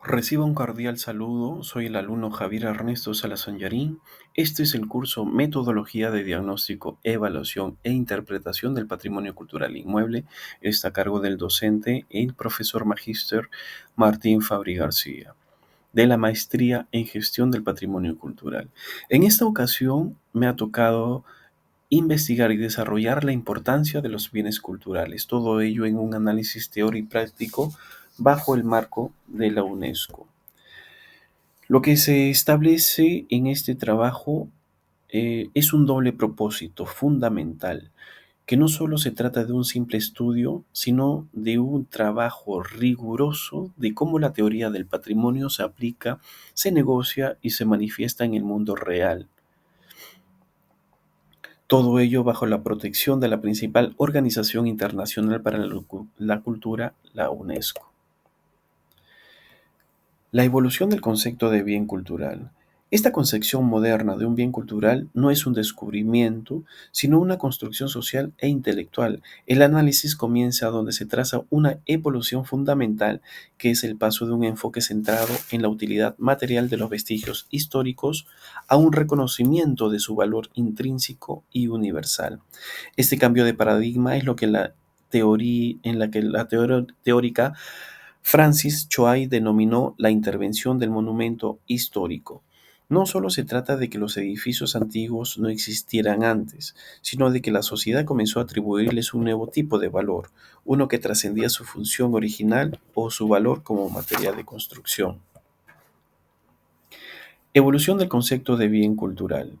Reciba un cordial saludo, soy el alumno Javier Ernesto Salazón Yarín. Este es el curso Metodología de Diagnóstico, Evaluación e Interpretación del Patrimonio Cultural Inmueble. Está a cargo del docente, el profesor magíster Martín Fabri García, de la Maestría en Gestión del Patrimonio Cultural. En esta ocasión me ha tocado investigar y desarrollar la importancia de los bienes culturales, todo ello en un análisis teórico y práctico bajo el marco de la UNESCO. Lo que se establece en este trabajo es un doble propósito fundamental, que no solo se trata de un simple estudio, sino de un trabajo riguroso de cómo la teoría del patrimonio se aplica, se negocia y se manifiesta en el mundo real. Todo ello bajo la protección de la principal organización internacional para la cultura, la UNESCO. La evolución del concepto de bien cultural. Esta concepción moderna de un bien cultural no es un descubrimiento, sino una construcción social e intelectual. El análisis comienza donde se traza una evolución fundamental, que es el paso de un enfoque centrado en la utilidad material de los vestigios históricos a un reconocimiento de su valor intrínseco y universal. Este cambio de paradigma es lo que la teoría, en la que la teórica Francis Choay denominó la intervención del monumento histórico. No solo se trata de que los edificios antiguos no existieran antes, sino de que la sociedad comenzó a atribuirles un nuevo tipo de valor, uno que trascendía su función original o su valor como material de construcción. Evolución del concepto de bien cultural.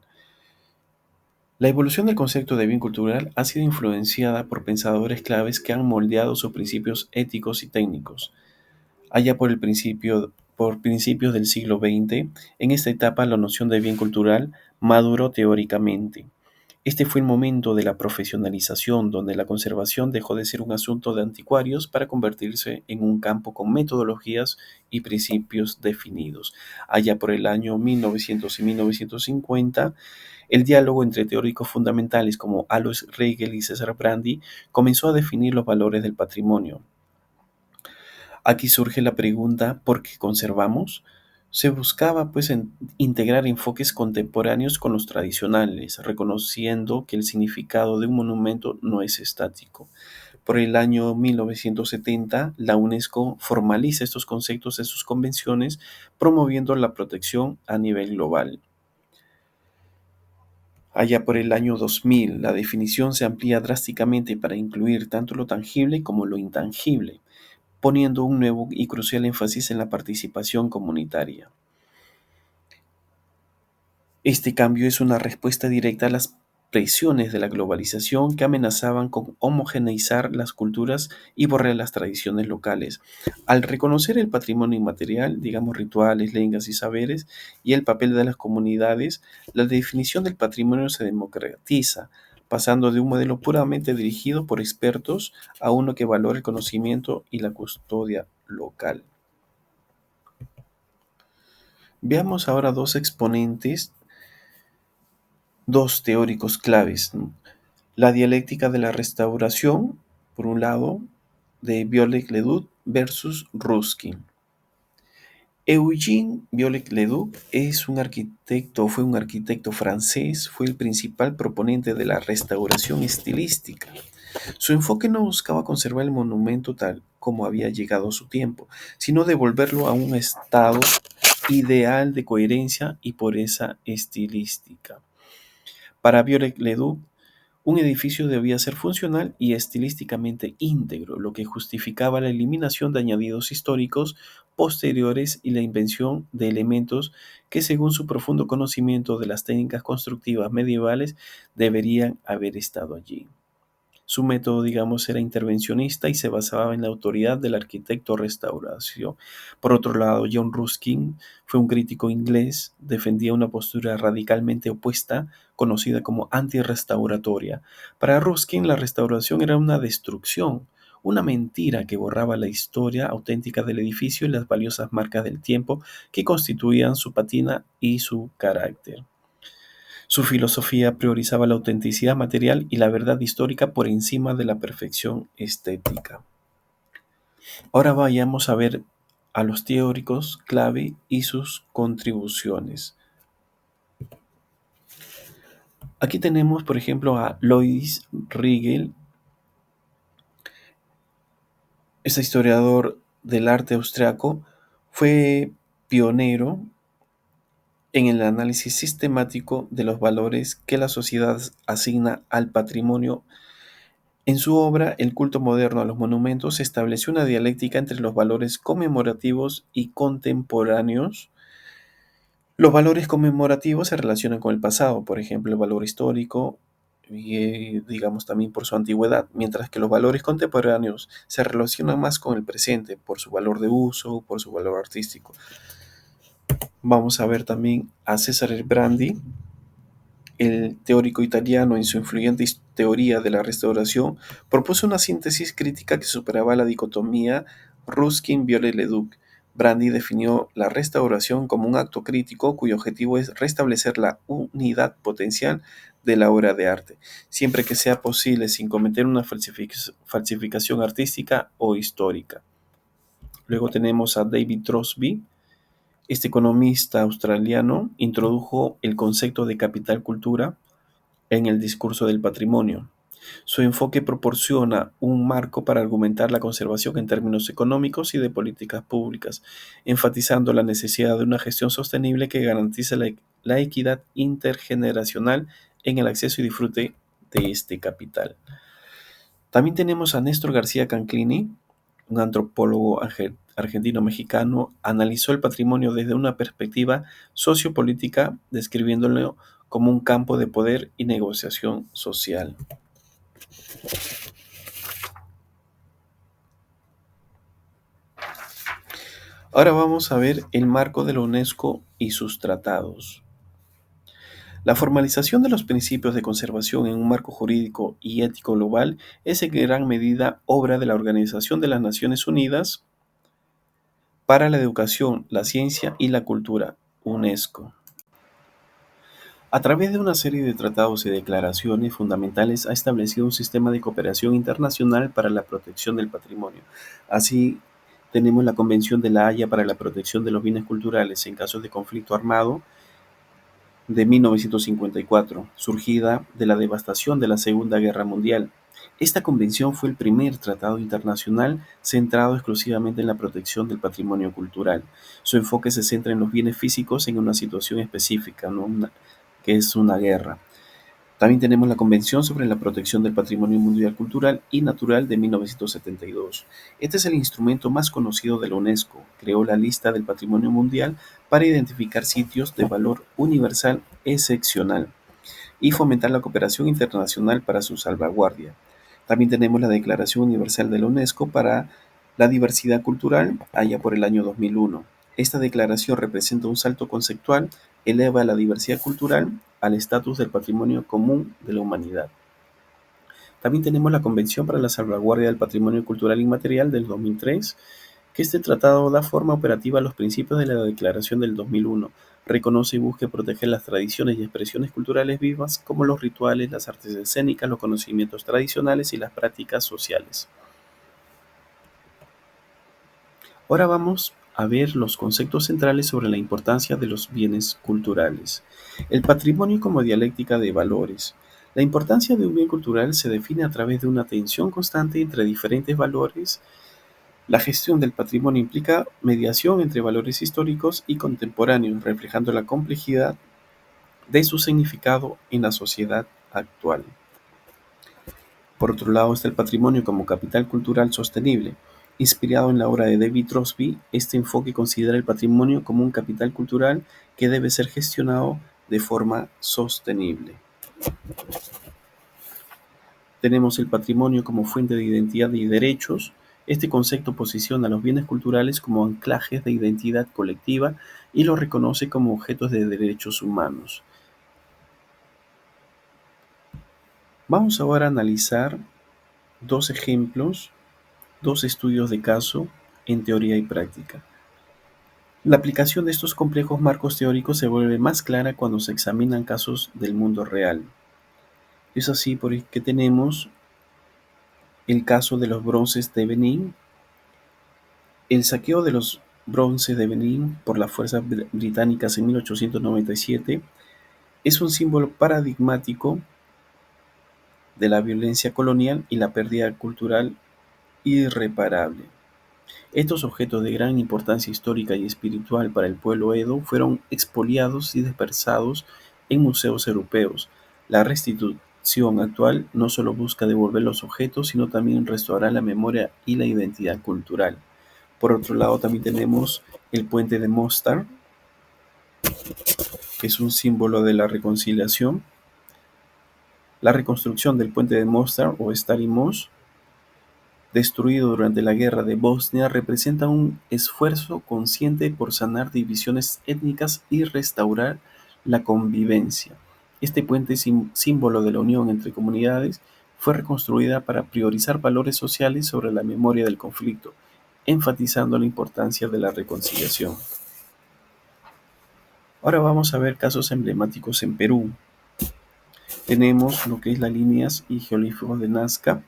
La evolución del concepto de bien cultural ha sido influenciada por pensadores claves que han moldeado sus principios éticos y técnicos. Allá por principios del siglo XX, en esta etapa la noción de bien cultural maduró teóricamente. Este fue el momento de la profesionalización, donde la conservación dejó de ser un asunto de anticuarios para convertirse en un campo con metodologías y principios definidos. Allá por el año 1900 y 1950, el diálogo entre teóricos fundamentales como Alois Riegel y César Brandy comenzó a definir los valores del patrimonio. Aquí surge la pregunta: ¿por qué conservamos? Se buscaba integrar enfoques contemporáneos con los tradicionales, reconociendo que el significado de un monumento no es estático. Por el año 1970, la UNESCO formaliza estos conceptos en sus convenciones, promoviendo la protección a nivel global. Allá por el año 2000, la definición se amplía drásticamente para incluir tanto lo tangible como lo intangible, poniendo un nuevo y crucial énfasis en la participación comunitaria. Este cambio es una respuesta directa a las presiones de la globalización que amenazaban con homogeneizar las culturas y borrar las tradiciones locales. Al reconocer el patrimonio inmaterial, digamos rituales, lenguas y saberes, y el papel de las comunidades, la definición del patrimonio se democratiza, pasando de un modelo puramente dirigido por expertos a uno que valora el conocimiento y la custodia local. Veamos ahora dos exponentes, dos teóricos claves, ¿no? La dialéctica de la restauración, por un lado, de Viollet-le-Duc versus Ruskin. Eugène Viollet-le-Duc fue un arquitecto francés, fue el principal proponente de la restauración estilística. Su enfoque no buscaba conservar el monumento tal como había llegado a su tiempo, sino devolverlo a un estado ideal de coherencia y pureza estilística. Para Viollet-le-Duc, un edificio debía ser funcional y estilísticamente íntegro, lo que justificaba la eliminación de añadidos históricos posteriores y la invención de elementos que, según su profundo conocimiento de las técnicas constructivas medievales, deberían haber estado allí. Su método, digamos, era intervencionista y se basaba en la autoridad del arquitecto restauración. Por otro lado, John Ruskin fue un crítico inglés, defendía una postura radicalmente opuesta, conocida como antirrestauratoria. Para Ruskin, la restauración era una destrucción, una mentira que borraba la historia auténtica del edificio y las valiosas marcas del tiempo que constituían su patina y su carácter. Su filosofía priorizaba la autenticidad material y la verdad histórica por encima de la perfección estética. Ahora vayamos a ver a los teóricos clave y sus contribuciones. Aquí tenemos, por ejemplo, a Alois Riegel, este historiador del arte austriaco, fue pionero en el análisis sistemático de los valores que la sociedad asigna al patrimonio. En su obra El culto moderno a los monumentos estableció una dialéctica entre los valores conmemorativos y contemporáneos. Los valores conmemorativos se relacionan con el pasado, por ejemplo, el valor histórico y digamos también por su antigüedad, mientras que los valores contemporáneos se relacionan más con el presente, por su valor de uso, por su valor artístico. Vamos a ver también a Cesare Brandi, el teórico italiano, en su influyente teoría de la restauración, propuso una síntesis crítica que superaba la dicotomía Ruskin-Viollet-le-Duc. Brandi definió la restauración como un acto crítico cuyo objetivo es restablecer la unidad potencial de la obra de arte, siempre que sea posible sin cometer una falsificación artística o histórica. Luego tenemos a David Crosby. Este economista australiano introdujo el concepto de capital cultura en el discurso del patrimonio. Su enfoque proporciona un marco para argumentar la conservación en términos económicos y de políticas públicas, enfatizando la necesidad de una gestión sostenible que garantice la equidad intergeneracional en el acceso y disfrute de este capital. También tenemos a Néstor García Canclini, un antropólogo argentino-mexicano, analizó el patrimonio desde una perspectiva sociopolítica, describiéndolo como un campo de poder y negociación social. Ahora vamos a ver el marco de la UNESCO y sus tratados. La formalización de los principios de conservación en un marco jurídico y ético global es en gran medida obra de la Organización de las Naciones Unidas para la Educación, la Ciencia y la Cultura, UNESCO. A través de una serie de tratados y declaraciones fundamentales ha establecido un sistema de cooperación internacional para la protección del patrimonio. Así, tenemos la Convención de La Haya para la protección de los bienes culturales en casos de conflicto armado de 1954, surgida de la devastación de la Segunda Guerra Mundial. Esta convención fue el primer tratado internacional centrado exclusivamente en la protección del patrimonio cultural. Su enfoque se centra en los bienes físicos en una situación específica, que es una guerra. También tenemos la Convención sobre la Protección del Patrimonio Mundial Cultural y Natural de 1972. Este es el instrumento más conocido de la UNESCO. Creó la lista del Patrimonio Mundial para identificar sitios de valor universal excepcional y fomentar la cooperación internacional para su salvaguardia. También tenemos la Declaración Universal de la UNESCO para la Diversidad Cultural, allá por el año 2001. Esta declaración representa un salto conceptual, eleva la diversidad cultural al estatus del patrimonio común de la humanidad. También tenemos la Convención para la Salvaguardia del Patrimonio Cultural Inmaterial del 2003, que este tratado da forma operativa a los principios de la Declaración del 2001. Reconoce y busca proteger las tradiciones y expresiones culturales vivas como los rituales, las artes escénicas, los conocimientos tradicionales y las prácticas sociales. Ahora vamos a ver los conceptos centrales sobre la importancia de los bienes culturales. El patrimonio como dialéctica de valores. La importancia de un bien cultural se define a través de una tensión constante entre diferentes valores. La gestión del patrimonio implica mediación entre valores históricos y contemporáneos, reflejando la complejidad de su significado en la sociedad actual. Por otro lado está el patrimonio como capital cultural sostenible. Inspirado en la obra de David Crosby, este enfoque considera el patrimonio como un capital cultural que debe ser gestionado de forma sostenible. Tenemos el patrimonio como fuente de identidad y derechos. Este concepto posiciona los bienes culturales como anclajes de identidad colectiva y los reconoce como objetos de derechos humanos. Vamos ahora a analizar dos ejemplos, dos estudios de caso en teoría y práctica. La aplicación de estos complejos marcos teóricos se vuelve más clara cuando se examinan casos del mundo real. Es así porque tenemos el caso de los bronces de Benín. El saqueo de los bronce de Berlín por las fuerzas británicas en 1897, es un símbolo paradigmático de la violencia colonial y la pérdida cultural irreparable. Estos objetos de gran importancia histórica y espiritual para el pueblo Edo fueron expoliados y dispersados en museos europeos. La restitución actual no solo busca devolver los objetos, sino también restaurar la memoria y la identidad cultural. Por otro lado, también tenemos el puente de Mostar, que es un símbolo de la reconciliación. La reconstrucción del puente de Mostar o Stari Most, destruido durante la Guerra de Bosnia, representa un esfuerzo consciente por sanar divisiones étnicas y restaurar la convivencia. Este puente, símbolo de la unión entre comunidades, fue reconstruida para priorizar valores sociales sobre la memoria del conflicto, enfatizando la importancia de la reconciliación. Ahora vamos a ver casos emblemáticos en Perú. Tenemos lo que es las líneas y geoglifos de Nazca,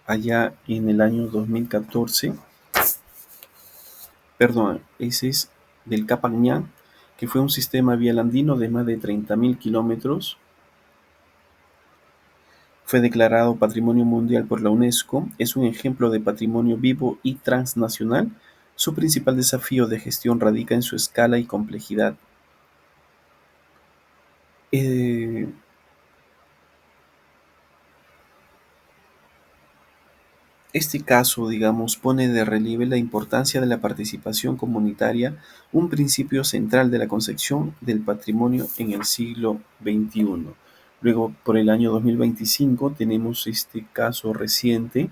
allá en el año 2014. Perdón, ese es del Capañá, que fue un sistema vial andino de más de 30.000 kilómetros. Fue declarado Patrimonio Mundial por la UNESCO. Es un ejemplo de patrimonio vivo y transnacional. Su principal desafío de gestión radica en su escala y complejidad. Eh, Este caso, digamos, pone de relieve la importancia de la participación comunitaria, un principio central de la concepción del patrimonio en el siglo XXI. Luego, por el año 2025, tenemos este caso reciente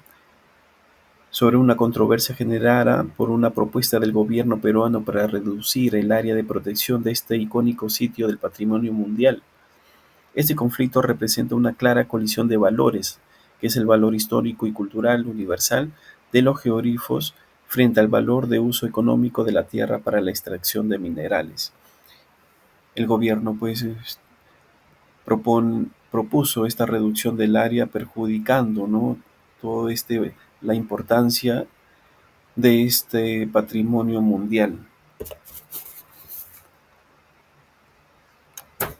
sobre una controversia generada por una propuesta del gobierno peruano para reducir el área de protección de este icónico sitio del patrimonio mundial. Este conflicto representa una clara colisión de valores, que es el valor histórico y cultural universal de los geoglifos frente al valor de uso económico de la tierra para la extracción de minerales. El gobierno pues propuso esta reducción del área perjudicando, ¿no?, todo la importancia de este patrimonio mundial.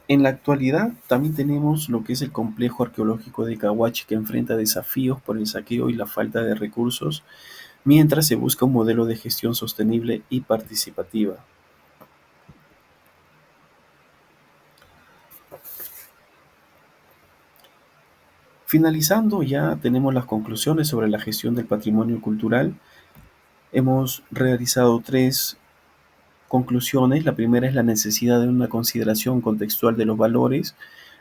En la actualidad también tenemos lo que es el complejo arqueológico de Cahuachi, que enfrenta desafíos por el saqueo y la falta de recursos, mientras se busca un modelo de gestión sostenible y participativa. Finalizando, ya tenemos las conclusiones sobre la gestión del patrimonio cultural. Hemos realizado tres conclusiones. La primera es la necesidad de una consideración contextual de los valores.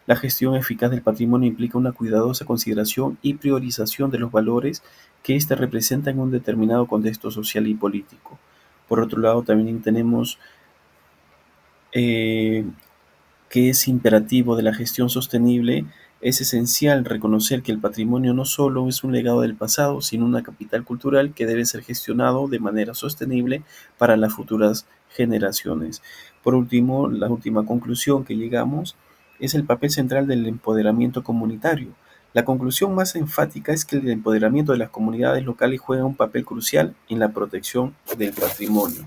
La gestión eficaz del patrimonio implica una cuidadosa consideración y priorización de los valores que éste representa en un determinado contexto social y político. Por otro lado, también tenemos eh, que es imperativo de la gestión sostenible. Es esencial reconocer que el patrimonio no solo es un legado del pasado, sino una capital cultural que debe ser gestionado de manera sostenible para las futuras generaciones. Por último, la última conclusión que llegamos es el papel central del empoderamiento comunitario. La conclusión más enfática es que el empoderamiento de las comunidades locales juega un papel crucial en la protección del patrimonio.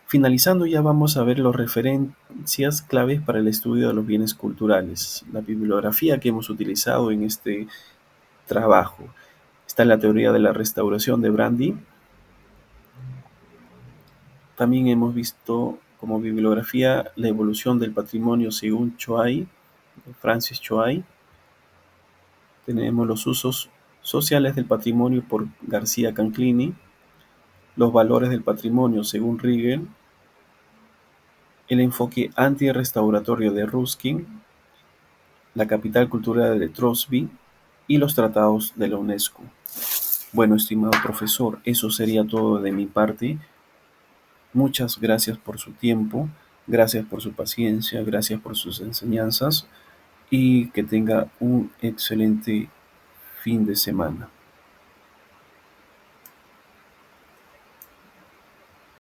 Finalizando, ya vamos a ver las referencias claves para el estudio de los bienes culturales. La bibliografía que hemos utilizado en este trabajo está en la teoría de la restauración de Brandy. También hemos visto como bibliografía la evolución del patrimonio según Choay, Francis Choay. Tenemos los usos sociales del patrimonio por García Canclini, los valores del patrimonio según Riegel, el enfoque anti-restauratorio de Ruskin, la capital cultural de Crosby y los tratados de la UNESCO. Bueno, estimado profesor, eso sería todo de mi parte. Muchas gracias por su tiempo, gracias por su paciencia, gracias por sus enseñanzas y que tenga un excelente fin de semana.